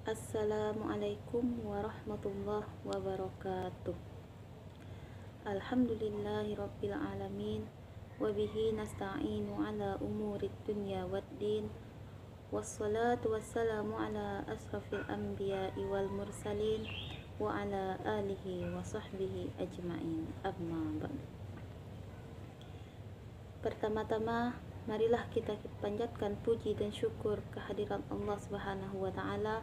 Assalamualaikum warahmatullahi wabarakatuh. Alhamdulillahirabbil alamin wa bihi nasta'inu ala umurid dunya waddin. Wassalatu wassalamu ala asrafil anbiya'i wal mursalin wa ala alihi wa sahbihi ajma'in. Amma ba'd. Pertama-tama, marilah kita panjatkan puji dan syukur kehadiran Allah Subhanahu wa taala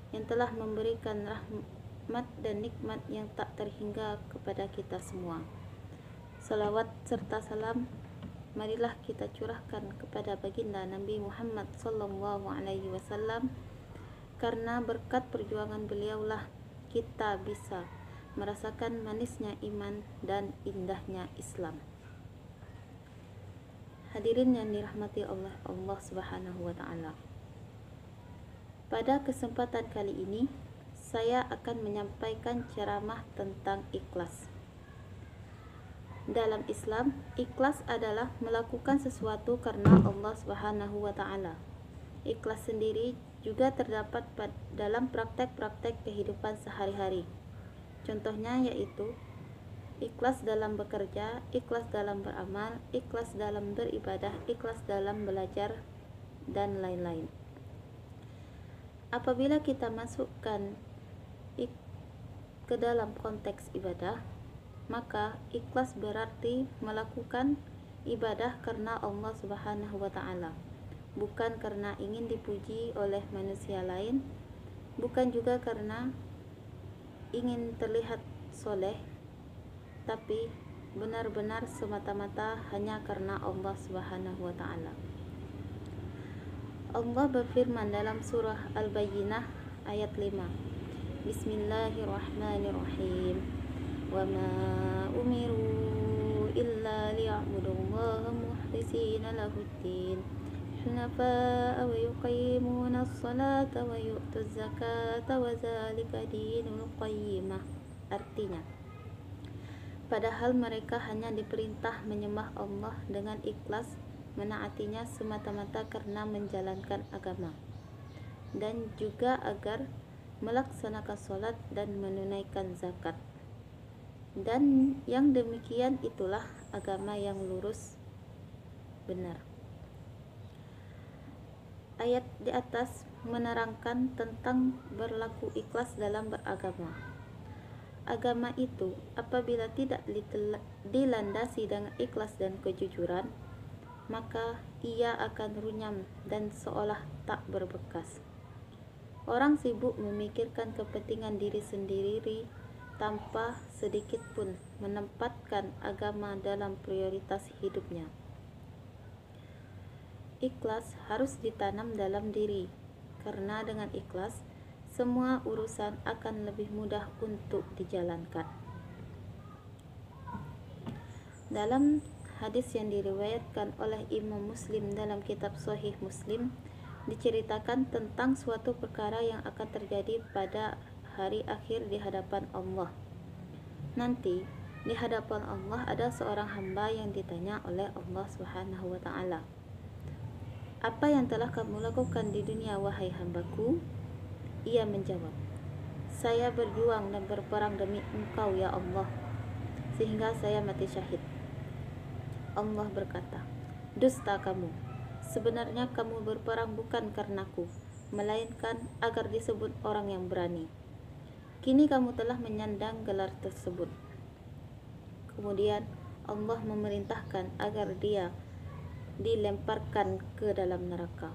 yang telah memberikan rahmat dan nikmat yang tak terhingga kepada kita semua. Salawat serta salam marilah kita curahkan kepada baginda Nabi Muhammad sallallahu alaihi wasallam, karena berkat perjuangan beliaulah kita bisa merasakan manisnya iman dan indahnya Islam. Hadirin yang dirahmati oleh Allah Subhanahu wa taala. Pada kesempatan kali ini, saya akan menyampaikan ceramah tentang ikhlas. Dalam Islam, ikhlas adalah melakukan sesuatu karena Allah Subhanahu wa taala. Ikhlas sendiri juga terdapat dalam praktek-praktek kehidupan sehari-hari. Contohnya yaitu ikhlas dalam bekerja, ikhlas dalam beramal, ikhlas dalam beribadah, ikhlas dalam belajar, dan lain-lain. Apabila kita masukkan ke dalam konteks ibadah, maka ikhlas berarti melakukan ibadah karena Allah Subhanahu wa taala, bukan karena ingin dipuji oleh manusia lain, bukan juga karena ingin terlihat soleh, tapi benar-benar semata-mata hanya karena Allah Subhanahu wa taala. Allah berfirman dalam surah Al-Bayyinah ayat 5. Bismillahirrahmanirrahim. Wa ma umiru illa liya'budullaha mukhlisina lahuddin hunafa'a wa yuqimuna as-salata wa yu'tuz zakata wa dzalika dinul qayyimah. Artinya, padahal mereka hanya diperintah menyembah Allah dengan ikhlas, menaatinya semata-mata karena menjalankan agama, dan juga agar melaksanakan sholat dan menunaikan zakat. Dan yang demikian itulah agama yang lurus benar. Ayat di atas menerangkan tentang berlaku ikhlas dalam beragama. Agama itu apabila tidak dilandasi dengan ikhlas dan kejujuran, maka ia akan runyam dan seolah tak berbekas. Orang sibuk memikirkan kepentingan diri sendiri tanpa sedikit pun menempatkan agama dalam prioritas hidupnya. Ikhlas harus ditanam dalam diri, karena dengan ikhlas semua urusan akan lebih mudah untuk dijalankan. Dalam hadis yang diriwayatkan oleh Imam Muslim dalam kitab Sahih Muslim, diceritakan tentang suatu perkara yang akan terjadi pada hari akhir di hadapan Allah. Nanti di hadapan Allah ada seorang hamba yang ditanya oleh Allah Subhanahu wa taala, "Apa yang telah kamu lakukan di dunia, wahai hambaku?" Ia menjawab, "Saya berjuang dan berperang demi Engkau ya Allah, sehingga saya mati syahid." Allah berkata, "Dusta kamu. Sebenarnya kamu berperang bukan karenaku, melainkan agar disebut orang yang berani. Kini kamu telah menyandang gelar tersebut." Kemudian Allah memerintahkan agar dia dilemparkan ke dalam neraka.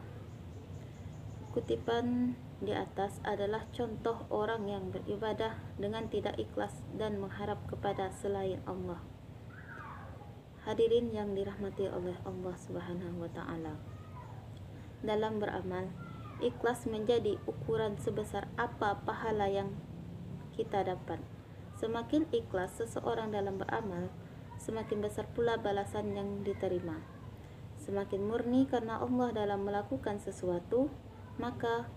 Kutipan di atas adalah contoh orang yang beribadah dengan tidak ikhlas dan mengharap kepada selain Allah. Hadirin yang dirahmati oleh Allah Subhanahu wa taala. Dalam beramal, ikhlas menjadi ukuran sebesar apa pahala yang kita dapat. Semakin ikhlas seseorang dalam beramal, semakin besar pula balasan yang diterima. Semakin murni karena Allah dalam melakukan sesuatu, maka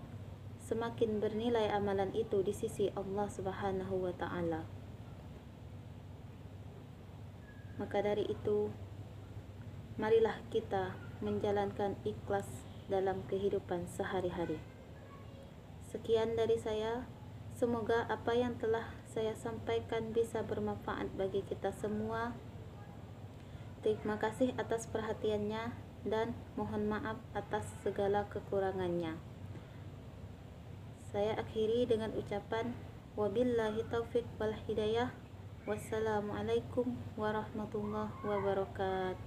semakin bernilai amalan itu di sisi Allah Subhanahu wa taala. Maka dari itu, marilah kita menjalankan ikhlas dalam kehidupan sehari-hari. Sekian dari saya. Semoga apa yang telah saya sampaikan bisa bermanfaat bagi kita semua. Terima kasih atas perhatiannya dan mohon maaf atas segala kekurangannya. Saya akhiri dengan ucapan wabillahi taufiq wal hidayah. Wassalamualaikum warahmatullahi wabarakatuh.